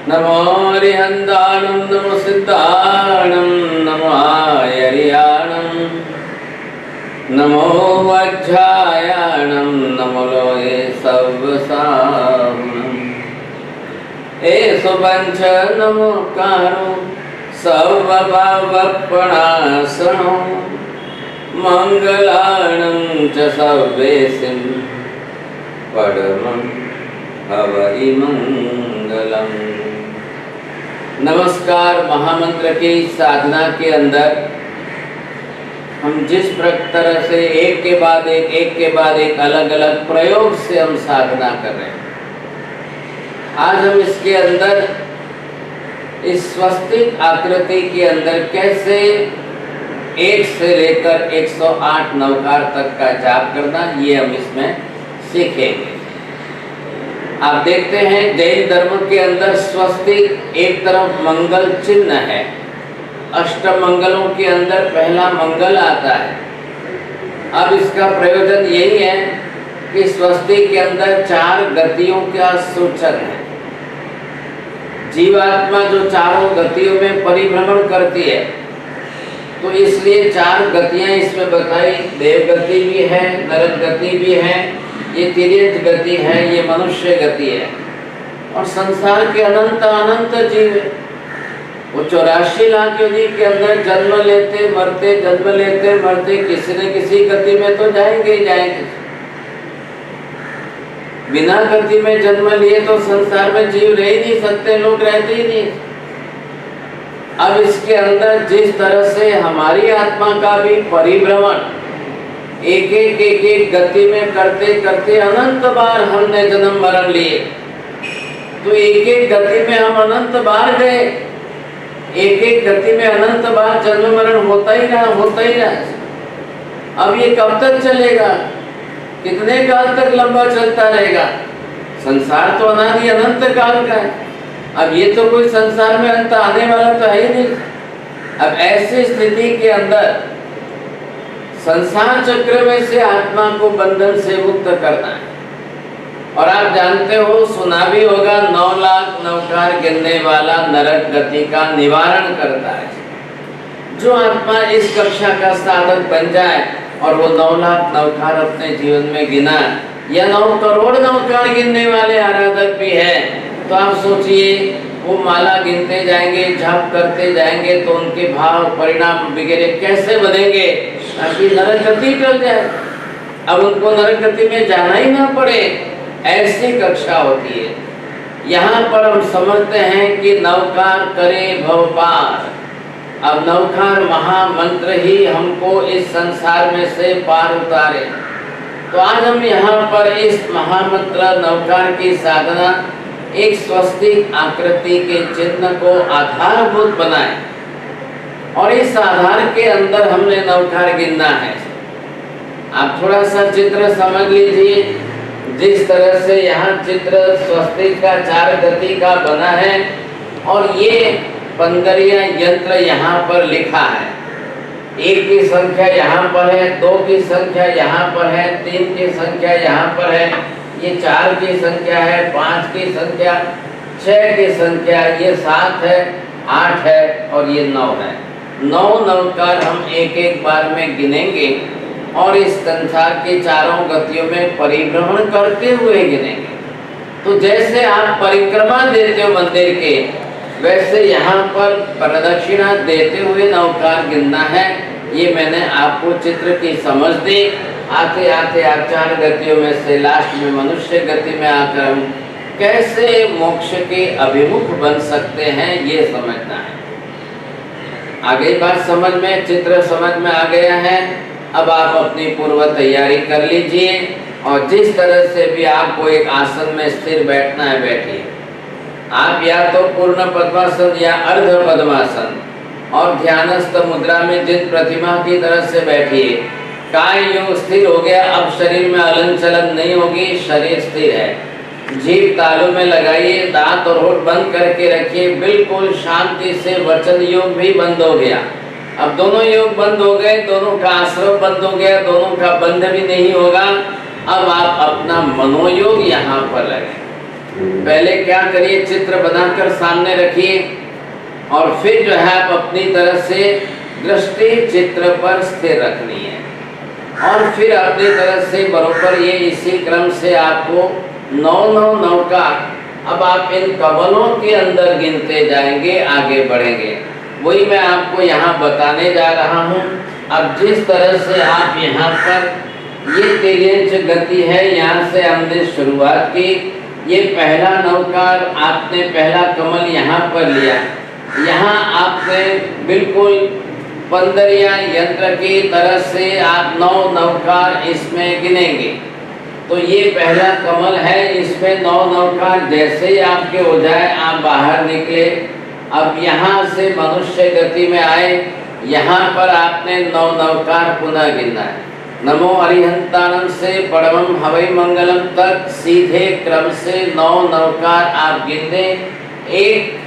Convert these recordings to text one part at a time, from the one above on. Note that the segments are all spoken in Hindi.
नमो हरिहन्दाणं नमो सिद्धाणं नमो आयर्याणं नमो वज्रायाणं नमो लोये सर्वसाहुणं एषु पञ्च नमोकारो सर्वभावपणासनो मंगलाणं च सर्वेसिं परमं हवै मंगलम। नमस्कार। महामंत्र की साधना के अंदर हम जिस तरह से एक के बाद एक अलग अलग प्रयोग से हम साधना कर रहे हैं, आज हम इसके अंदर इस स्वस्तिक आकृति के अंदर कैसे 1 से लेकर 108 नवकार तक का जाप करना, ये हम इसमें सीखेंगे। आप देखते हैं जैन धर्म के अंदर स्वस्तिक एक तरफ मंगल चिन्ह है। अष्ट मंगलों के अंदर पहला मंगल आता है। अब इसका प्रयोजन यही है कि स्वस्तिक के अंदर 4 गतियों का सूचन है। जीवात्मा जो चारों गतियों में परिभ्रमण करती है, तो इसलिए 4 गतियां इसमें बताई। देव गति भी है, नरक गति भी है, ये तिर्यज गति है, ये मनुष्य गति है। और संसार के अनंत अनंत जीव है। वो 84 लाख योनि के अंदर जन्म लेते मरते, जन्म लेते मरते, किसी न किसी गति में तो जाएंगे ही जाएंगे। बिना गति में जन्म लिए तो संसार में जीव रह ही नहीं सकते, लोग रहते ही नहीं। अब इसके अंदर जिस तरह से हमारी आत्मा का भी परिभ्रमण एक गति में करते करते अनंत बार हमने जन्म मरण लिए, तो एक गति में हम अनंत बार गए। एक गति में अनंत बार जन्म मरण होता ही रहा। अब ये कब तक चलेगा? कितने काल तक लंबा चलता रहेगा? संसार तो अनादि अनंत काल का है। अब ये तो कोई संसार में अंत आने वाला तो है ही नहीं। अब ऐसी स्थिति के अंदर संसार चक्र में से आत्मा को बंधन से मुक्त करना है। और आप जानते हो, सुना भी होगा, 9 लाख नवकार गिनने वाला नरक गति का निवारण करता है। जो आत्मा इस कक्षा का साधक बन जाए और वो 9 लाख नवकार अपने जीवन में गिना, या 9 करोड़ नवकार गिनने वाले आराधक भी है, तो आप सोचिए वो माला गिनते जाएंगे, जप करते जाएंगे, तो उनके भाव परिणाम वगैरह कैसे बनेंगे ताकि नरक गति टल जाए। अब उनको नरक गति में जाना ही ना पड़े, ऐसी कक्षा होती है। यहाँ पर हम समझते हैं कि नवकार करे भव पार। अब नवकार महामंत्र ही हमको इस संसार में से पार उतारे। तो आज हम यहाँ पर इस महामंत्र नवकार की साधना एक स्वस्तिक आकृति के चिन्ह को आधारभूत बनाए, और इस आधार के अंदर हमने नवकार गिनना है। आप थोड़ा सा चित्र समझ लीजिए। जिस तरह से यहाँ चित्र स्वस्तिक का 4 गति का बना है, और ये 15 यंत्र यहाँ पर लिखा है। 1 की संख्या यहाँ पर है, 2 की संख्या यहाँ पर है, 3 की संख्या यहाँ पर है, ये 4 की संख्या है, 5 की संख्या, 6 की संख्या, ये 7 है, 8 है और ये 9 है। 9 नवकार हम एक बार में गिनेंगे और इस संसार की चारों गतियों में परिभ्रमण करते हुए गिनेंगे। तो जैसे आप परिक्रमा देते हो मंदिर के, वैसे यहाँ पर प्रदक्षिणा देते हुए नवकार गिनना है। ये मैंने आपको चित्र की समझ दी। आते आते आप 4 गतियों में से लास्ट में मनुष्य गति में आकर हम कैसे मोक्ष के अभिमुख बन सकते हैं, ये समझना है। आगे बात समझ में, चित्र समझ में आ गया है। अब आप अपनी पूर्व तैयारी कर लीजिए, और जिस तरह से भी आपको एक आसन में स्थिर बैठना है, बैठिए। आप या तो पूर्ण पद्मासन या अर्ध पद्मासन और ध्यानस्थ मुद्रा में जिन प्रतिमा की तरह से बैठिए। काय यूं स्थिर हो गया, अब शरीर में हलन चलन नहीं होगी, शरीर स्थिर है। जीभ तालू में लगाइए, दांत और होठ बंद करके रखिए, बिल्कुल शांति से। वचन योग भी बंद हो गया। अब दोनों योग बंद हो गए, दोनों का आश्रव बंद हो गया, दोनों का बंध भी नहीं होगा। अब आप अपना मनोयोग यहाँ पर लगाएं। पहले क्या करिए, चित्र बनाकर सामने रखिए और फिर जो है आप अपनी तरह से दृष्टि चित्र पर स्थिर रखनी है और फिर अपनी तरह से बरोबर ये इसी क्रम से आपको 9 का, अब आप इन कमलों के अंदर गिनते जाएंगे, आगे बढ़ेंगे। वही मैं आपको यहाँ बताने जा रहा हूँ। अब जिस तरह से आप यहाँ पर ये तिर्यंच गति है, यहाँ से हमने शुरुआत की, ये पहला नवकार आपने पहला कमल यहाँ पर लिया, यहाँ आपने बिल्कुल 15 यंत्र की तरह से आप 9 नवकार इसमें गिनेंगे। तो ये पहला कमल है, इसमें 9 नवकार जैसे ही आपके हो जाए आप बाहर निकले। अब यहाँ से मनुष्य गति में आए, यहाँ पर आपने 9 नवकार पुनः गिनना है। नमो अरिहंतानम से परमं हवै मंगलम तक सीधे क्रम से 9 नवकार आप गिन दें। एक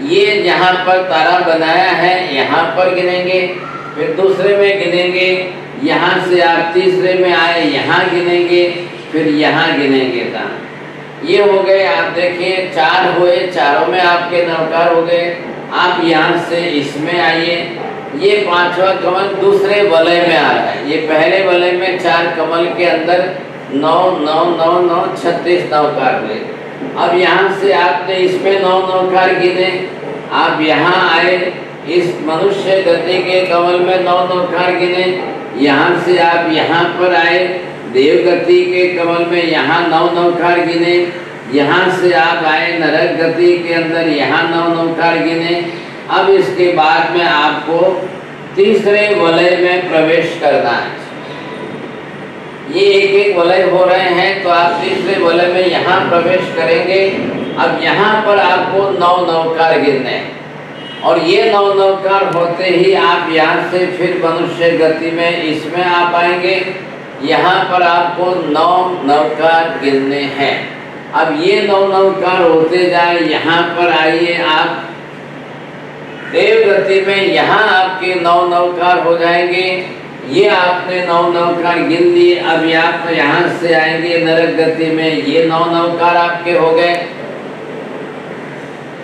ये यहाँ पर तारा बनाया है, यहाँ पर गिनेंगे, फिर दूसरे में गिनेंगे, यहाँ से आप तीसरे में आए, यहाँ गिनेंगे, फिर यहाँ गिनेंगे। ये हो गए, आप देखिए 4 हुए, चारों में आपके नवकार हो गए। आप यहाँ से इसमें आइए, ये 5वां कमल दूसरे वलय में आ रहा है। ये पहले वलय में 4 कमल के अंदर 9 9 9 9 36 नवकार हुए। अब यहाँ से आपने इसमें 9 नवकार गिने, आप यहाँ आए, इस मनुष्य गति के कमल में 9 नवकार गिने, यहाँ से आप यहाँ पर आए, देव गति के कमल में यहाँ 9 नवकार गिने, यहाँ से आप आए नरक गति के अंदर, यहाँ 9 नवकार गिने। अब इसके बाद में आपको तीसरे वलय में प्रवेश करना है। ये एक एक वलय हो रहे हैं, तो आप तीसरे वलय में यहाँ प्रवेश करेंगे। अब यहाँ पर आपको 9 नवकार गिनने हैं और ये 9 नवकार होते ही आप यहाँ से फिर मनुष्य गति में इसमें आ पाएंगे। यहाँ पर आपको 9 नवकार गिनने हैं। अब ये 9 नवकार होते जाए, यहाँ पर आइए आप देव गति में, यहाँ आपके 9 नवकार हो जाएंगे। ये आपने 9 नवकार गिन लिए। अब आप यहाँ से आएंगे नरक गति में, ये 9 नवकार आपके हो गए।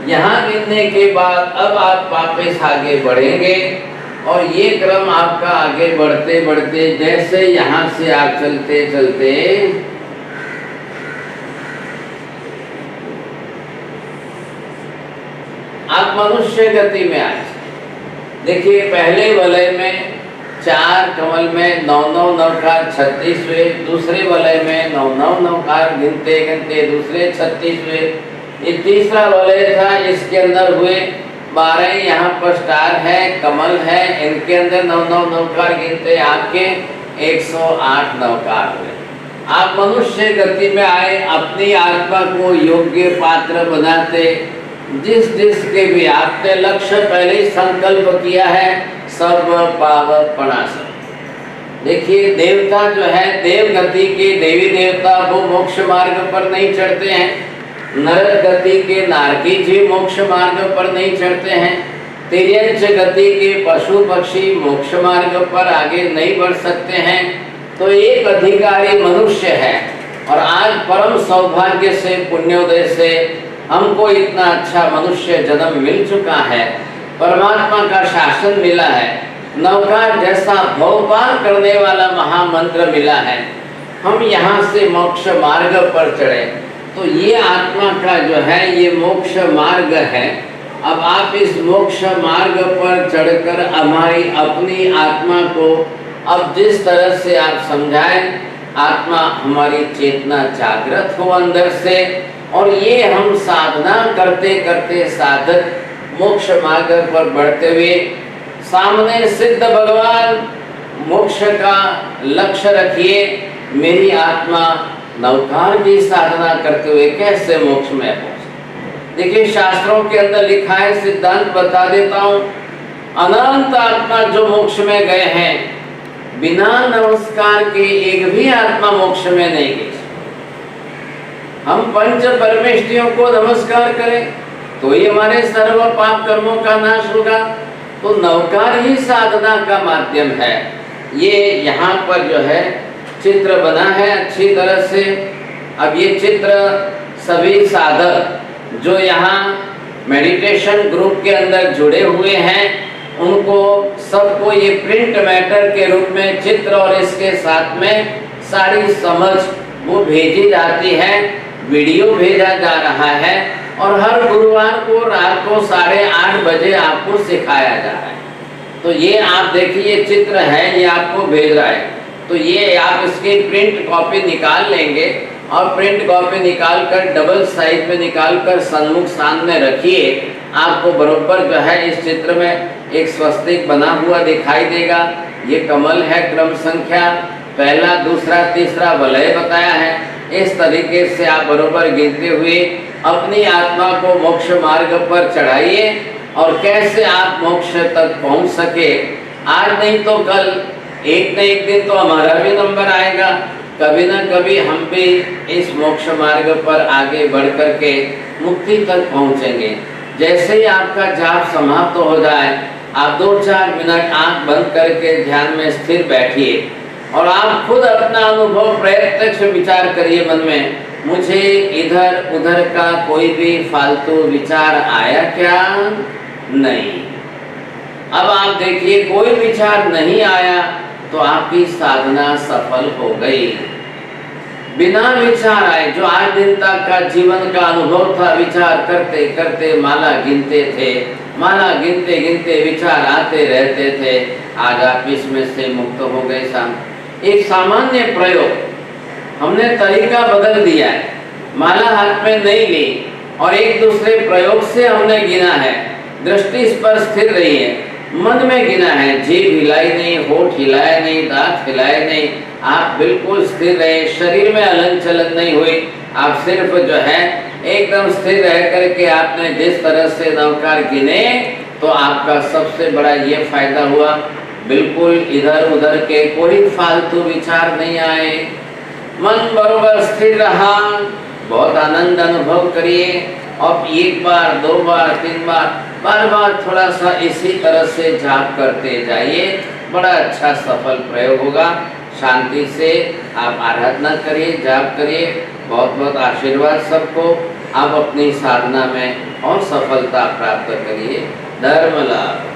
यहाँ गिनने के बाद अब आप वापस आगे बढ़ेंगे और ये क्रम आपका आगे बढ़ते बढ़ते जैसे यहाँ से आप चलते चलते आप मनुष्य गति में आए। देखिए पहले वलय में 4 कमल में 9 9 नवकार 36 हुए, दूसरे वलय में 9 9 नवकार गिनते गिनते दूसरे 36 हुए। ये तीसरा वलय था, इसके अंदर हुए 12, यहाँ पर स्टार है, कमल है, इनके अंदर 9 9 नवकार गिनते आपके 108 नवकार हुए। आप मनुष्य गति में आए, अपनी आत्मा को योग्य पात्र बनाते, जिस जिसके भी आपने लक्ष्य पहले ही संकल्प किया है, सर्व पावपणासम। देखिए देवता जो है, देव गति के देवी देवता वो मोक्ष मार्ग पर नहीं चढ़ते हैं, नरक गति के नारकी जी मोक्ष मार्ग पर नहीं चढ़ते हैं, तिर्यंच गति के पशु पक्षी मोक्ष मार्ग पर आगे नहीं बढ़ सकते हैं। तो एक अधिकारी मनुष्य है और आज परम सौभाग्य से पुण्योदय से हमको इतना अच्छा मनुष्य जन्म मिल चुका है, परमात्मा का शासन मिला है, नवकार जैसा भव पार करने वाला महामंत्र मिला है, हम यहाँ से मोक्ष मार्ग पर चढ़े। तो ये आत्मा का जो है ये मोक्ष मार्ग है। अब आप इस मोक्ष मार्ग पर चढ़कर हमारी अपनी आत्मा को अब जिस तरह से आप समझाएं, आत्मा हमारी चेतना जागृत हो अंदर से, और ये हम साधना करते करते साधक मोक्ष मार्ग पर बढ़ते हुए सामने सिद्ध भगवान मोक्ष का लक्ष्य रखिए। मेरी आत्मा नवकार की साधना करते हुए कैसे मोक्ष में पहुंचे। देखिए शास्त्रों के अंदर लिखा है, सिद्धांत बता देता हूँ, अनंत आत्मा जो मोक्ष में गए हैं, बिना नमस्कार के एक भी आत्मा मोक्ष में नहीं गई। हम पंच परमेष्ठियों को नमस्कार करें तो ये हमारे सर्व पाप कर्मों का नाश होगा। तो नवकार ही साधना का माध्यम है। ये यहाँ पर जो है चित्र बना है अच्छी तरह से। अब ये चित्र सभी साधक जो यहाँ मेडिटेशन ग्रुप के अंदर जुड़े हुए हैं, उनको सबको ये प्रिंट मैटर के रूप में चित्र और इसके साथ में सारी समझ वो भेजी जाती है, वीडियो भेजा जा रहा है और हर गुरुवार को रात को 8:30 बजे आपको सिखाया जा रहा है। तो ये आप देखिए ये चित्र है, ये आपको भेज रहा है, तो ये आप इसकी प्रिंट कॉपी निकाल लेंगे और प्रिंट कॉपी निकाल कर डबल साइज में निकाल कर सन्मुख सामने रखिए। आपको बरोबर जो है इस चित्र में एक स्वस्तिक बना हुआ दिखाई देगा। ये कमल है, क्रम संख्या पहला, दूसरा, तीसरा वलय बताया है। इस तरीके से आप बरोबर गिनते हुए अपनी आत्मा को मोक्ष मार्ग पर चढ़ाइए और कैसे आप मोक्ष तक पहुंच सके। आज नहीं तो कल, एक न एक दिन तो हमारा भी नंबर आएगा, कभी ना कभी हम भी इस मोक्ष मार्ग पर आगे बढ़ कर के मुक्ति तक पहुंचेंगे। जैसे ही आपका जाप समाप्त हो जाए, आप 2-4 मिनट आंख बंद करके ध्यान में स्थिर बैठिए और आप खुद अपना अनुभव प्रत्यक्ष विचार करिए मन में, मुझे इधर उधर का कोई भी फालतू विचार आया क्या? नहीं। अब आप देखिए कोई विचार नहीं आया तो आपकी साधना सफल हो गई। बिना विचार आए जो 8 दिन तक का जीवन का अनुभव था, विचार करते करते माला गिनते थे, माला गिनते गिनते विचार आते रहते थे, आज आप इसमें से मुक्त हो गए। एक सामान्य प्रयोग हमने तरीका बदल दिया है, माला हाथ में नहीं ली और एक दूसरे प्रयोग से हमने गिना है। दृष्टि इस पर स्थिर रही है, मन में गिना है, जीभ हिलाई नहीं, होठ हिलाया नहीं, दांत हिलाए नहीं, आप बिल्कुल स्थिर रहे, शरीर में हलन चलन नहीं हुई, आप सिर्फ जो है एकदम स्थिर रह करके आपने जिस तरह से नवकार गिने, तो आपका सबसे बड़ा ये फायदा हुआ, बिल्कुल इधर उधर के कोई फालतू विचार नहीं आए, मन बरोबर स्थिर रहा। बहुत आनंद अनुभव करिए और 1 बार 2 बार 3 बार बार बार थोड़ा सा इसी तरह से जाप करते जाइए, बड़ा अच्छा सफल प्रयोग होगा। शांति से आप आराधना करिए, जाप करिए। बहुत बहुत आशीर्वाद सबको। आप अपनी साधना में और सफलता प्राप्त करिए। धर्म लाभ।